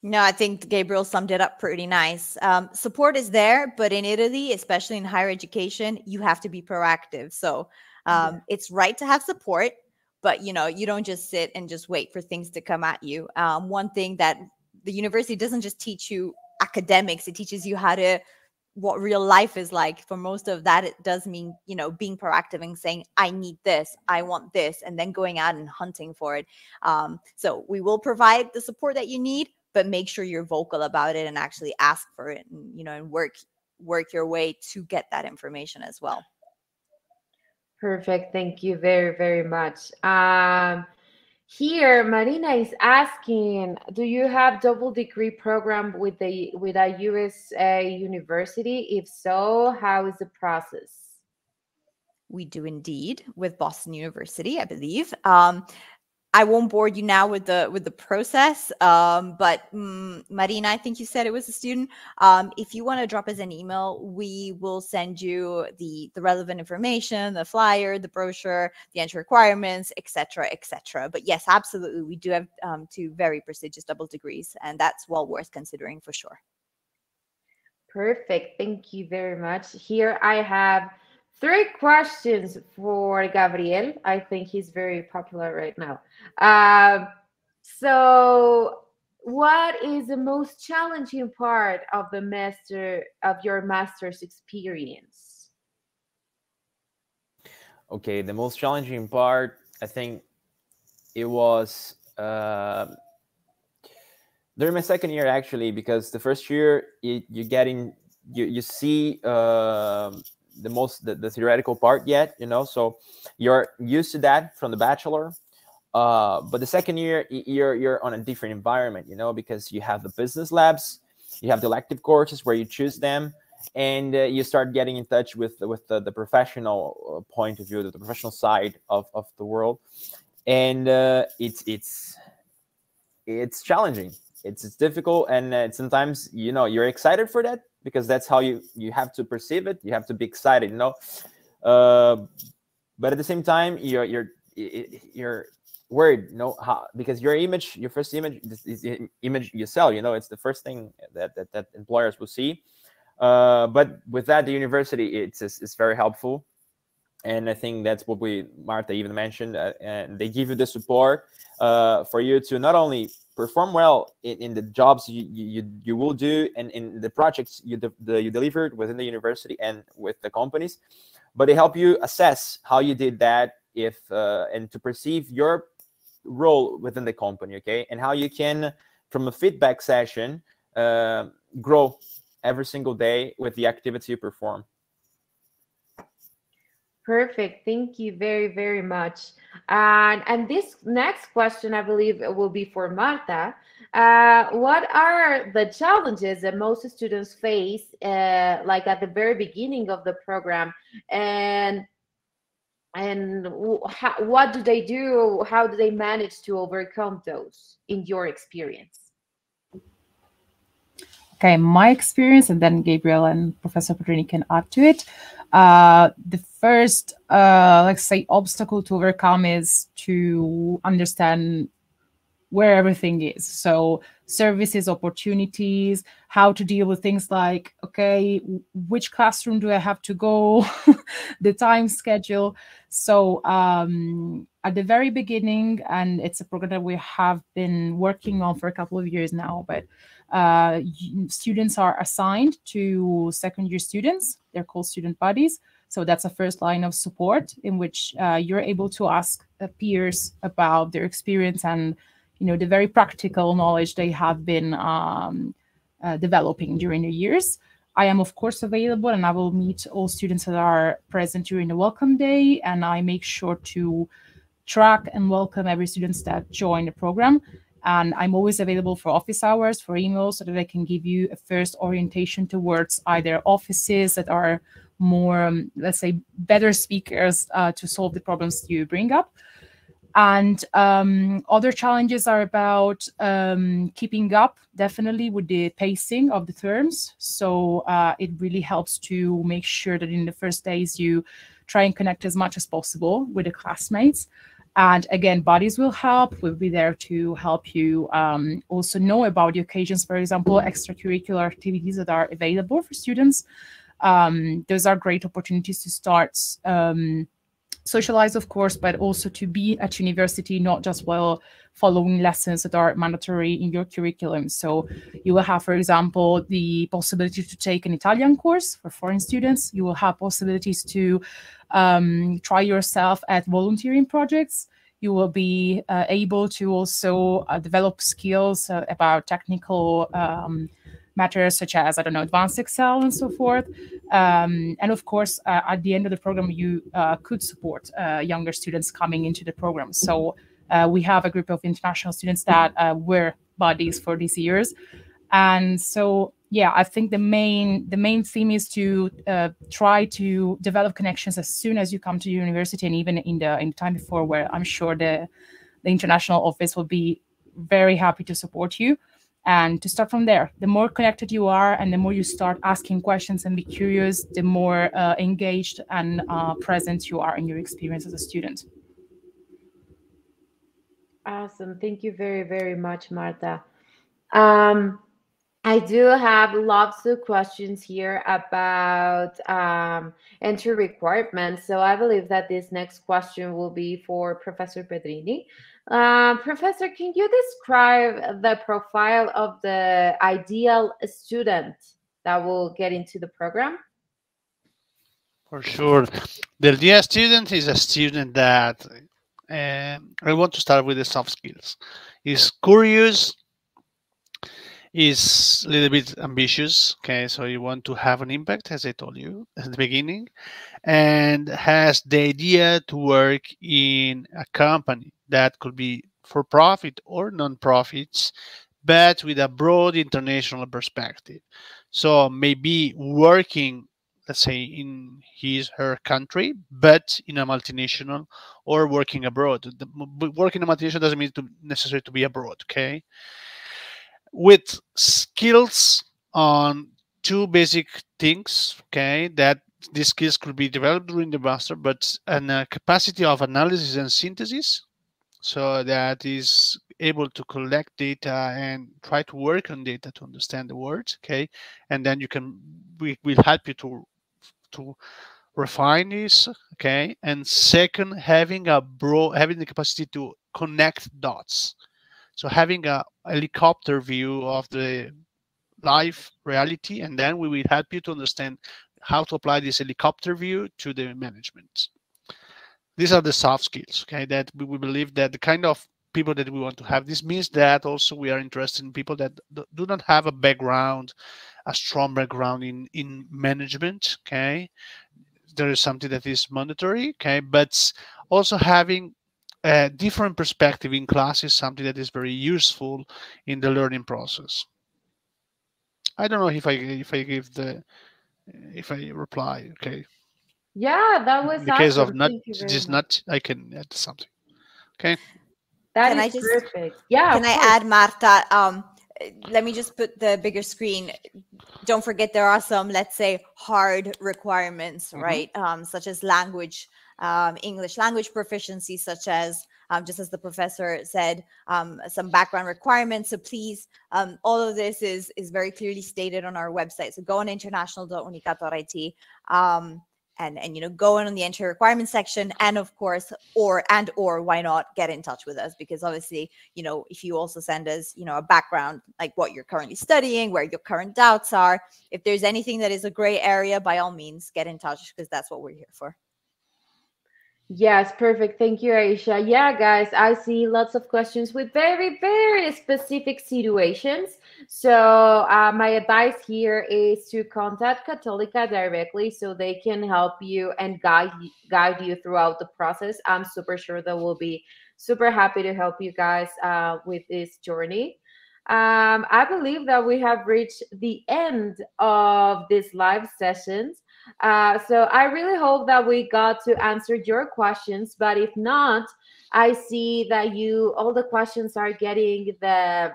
No, I think Gabriel summed it up pretty nice. Support is there, but in Italy, especially in higher education, you have to be proactive. So it's right to have support, but you know, you don't just sit and just wait for things to come at you. One thing that the university doesn't just teach you academics, it teaches you what real life is like. For most of that, it does mean, you know, being proactive and saying, I need this, I want this, and then going out and hunting for it. So we will provide the support that you need, but make sure you're vocal about it and actually ask for it, and, you know, and work your way to get that information as well. Perfect. Thank you very, very much. Here, Marina is asking, do you have double degree program with a USA university? If so, how is the process? We do indeed, with Boston University, I believe. I won't bore you now with the process, but Marina, I think you said it was a student. If you want to drop us an email, we will send you the relevant information, the flyer, the brochure, the entry requirements, etc., etc. But yes, absolutely, we do have 2 very prestigious double degrees, and that's well worth considering for sure. Perfect. Thank you very much. Here I have 3 questions for Gabriel. I think he's very popular right now. So what is the most challenging part of your master's experience? Okay, the most challenging part, I think it was during my second year, actually, because the first year you see the theoretical part yet, you know, so you're used to that from the bachelor, but the second year you're on a different environment, you know, because you have the business labs, you have the elective courses where you choose them, and you start getting in touch with the professional point of view, the professional side of the world, and it's challenging, it's difficult, and sometimes, you know, you're excited for that, because that's how you have to perceive it. You have to be excited, you know. But at the same time, you're worried, you know, because your first image is the image you sell. You know, it's the first thing that employers will see. But with that, the university it's very helpful, and I think that's what Marta even mentioned. And they give you the support for you to not only perform well in the jobs you will do, and in the projects you delivered within the university and with the companies, but they help you assess how you did that, and to perceive your role within the company, okay, and how you can, from a feedback session, grow every single day with the activity you perform. Perfect. Thank you very, very much. And this next question, I believe, will be for Marta. What are the challenges that most students face, like at the very beginning of the program, and what do they do? How do they manage to overcome those, in your experience? Okay, my experience, and then Gabriel and Professor Pedrini can add to it. The first, let's say, obstacle to overcome is to understand where everything is. So services, opportunities, how to deal with things like, okay, which classroom do I have to go, the time schedule. So at the very beginning, and it's a program that we have been working on for a couple of years now, but students are assigned to second year students. They're called student buddies. So that's a first line of support in which you're able to ask peers about their experience and, you know, the very practical knowledge they have been developing during the years. I am, of course, available, and I will meet all students that are present during the welcome day, and I make sure to track and welcome every student that join the program. And I'm always available for office hours, for emails, so that I can give you a first orientation towards either offices that are more, let's say, better speakers to solve the problems you bring up. And other challenges are about keeping up, definitely, with the pacing of the terms. So it really helps to make sure that in the first days you try and connect as much as possible with the classmates. And again, buddies will help. We'll be there to help you also know about the occasions, for example, extracurricular activities that are available for students. Those are great opportunities to start socialize, of course, but also to be at university, not just while following lessons that are mandatory in your curriculum. So you will have, for example, the possibility to take an Italian course for foreign students. You will have possibilities to try yourself at volunteering projects. You will be able to also develop skills about technical matters such as, I don't know, advanced Excel and so forth. And of course, at the end of the program, you could support younger students coming into the program. So we have a group of international students that were buddies for these years. And so, yeah, I think the main theme is to try to develop connections as soon as you come to university, and even in the time before, where I'm sure the international office will be very happy to support you. And to start from there, the more connected you are and the more you start asking questions and be curious, the more engaged and present you are in your experience as a student. Awesome. Thank you very, very much, Marta. I do have lots of questions here about entry requirements. So I believe that this next question will be for Professor Pedrini. Professor, can you describe the profile of the ideal student that will get into the program? For sure. The ideal student is a student that, I want to start with the soft skills. Is curious, is a little bit ambitious, okay, so you want to have an impact, as I told you at the beginning, and has the idea to work in a company that could be for profit or non-profits, but with a broad international perspective. So maybe working, let's say, in her country, but in a multinational, or working abroad. Working in a multinational doesn't mean to necessarily to be abroad, okay? With skills on two basic things, okay, that these skills could be developed during the master, but a capacity of analysis and synthesis, so that is able to collect data and try to work on data to understand the words, okay, and then we will help you to refine this, okay. And second, having the capacity to connect dots. So having a helicopter view of the life reality, and then we will help you to understand how to apply this helicopter view to the management. These are the soft skills, okay, that we believe that the kind of people that we want to have. This means that also we are interested in people that do not have a strong background in management, okay. There is something that is mandatory, okay, but also having a different perspective in class is something that is very useful in the learning process. I don't know if I reply, okay. Yeah, that was in the case awesome. of not, Thank you very just much. not, I can add something. Okay. That Can is I just- perfect. Yeah. Can of I course. add, Marta? Let me just put the bigger screen. Don't forget there are some, let's say, hard requirements, right? Such as language English language proficiency, such as, just as the professor said, some background requirements. So please, all of this is very clearly stated on our website. So go on international.unicat.it, and you know, go on the entry requirements section, and of course, or why not get in touch with us, because obviously, you know, if you also send us, you know, a background like what you're currently studying, where your current doubts are, if there's anything that is a gray area, by all means get in touch, because that's what we're here for. Yes, perfect. Thank you, Aisha. Yeah, guys, I see lots of questions with very, very specific situations. So my advice here is to contact Cattolica directly so they can help you and guide you throughout the process. I'm super sure they will be super happy to help you guys with this journey. I believe that we have reached the end of this live sessions. So I really hope that we got to answer your questions, but if not, I see that all the questions are getting the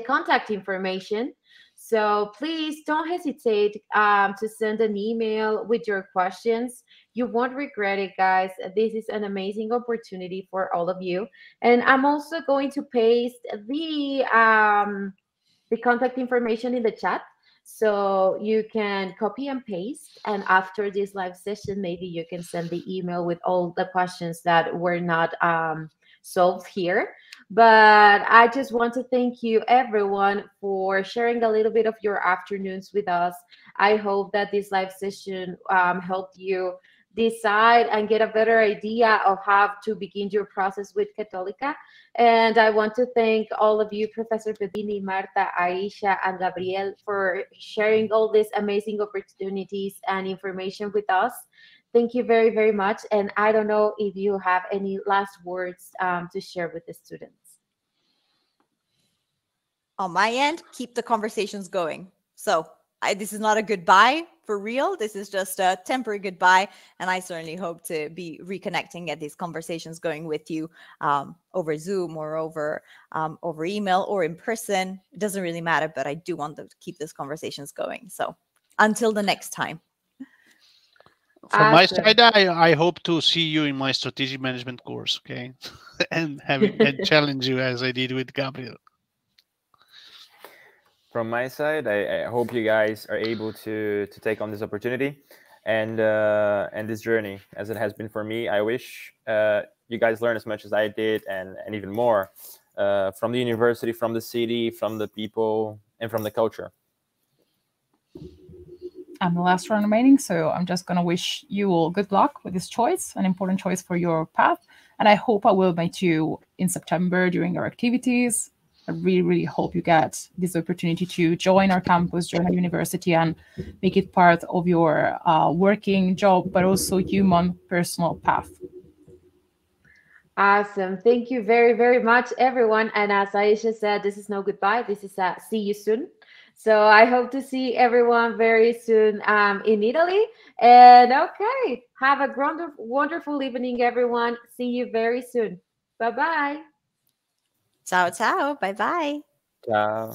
contact information. So please don't hesitate to send an email with your questions. You won't regret it, guys. This is an amazing opportunity for all of you. And I'm also going to paste the contact information in the chat, so you can copy and paste, and after this live session maybe you can send the email with all the questions that were not solved here. But I just want to thank you everyone for sharing a little bit of your afternoons with us. I hope that this live session helped you decide and get a better idea of how to begin your process with Cattolica. And I want to thank all of you, Professor Pedini, Marta, Aisha, and Gabriel, for sharing all these amazing opportunities and information with us. Thank you very, very much. And I don't know if you have any last words to share with the students. On my end, keep the conversations going. So this is not a goodbye for real. This is just a temporary goodbye. And I certainly hope to be reconnecting, get these conversations going with you over Zoom or over email or in person. It doesn't really matter, but I do want to keep these conversations going. So until the next time. From my side, I hope to see you in my strategic management course, okay? and challenge you as I did with Gabriel. From my side, I hope you guys are able to take on this opportunity and this journey as it has been for me. I wish you guys learn as much as I did and even more from the university, from the city, from the people, and from the culture. I'm the last one remaining, so I'm just going to wish you all good luck with this choice, an important choice for your path. And I hope I will meet you in September during our activities. I really, really hope you get this opportunity to join our campus, join our university, and make it part of your working job, but also human personal path. Awesome. Thank you very, very much, everyone. And as Aisha said, this is no goodbye. This is a see you soon. So I hope to see everyone very soon in Italy. And okay, have a wonderful evening, everyone. See you very soon. Bye-bye. Ciao, ciao. Bye-bye. Ciao.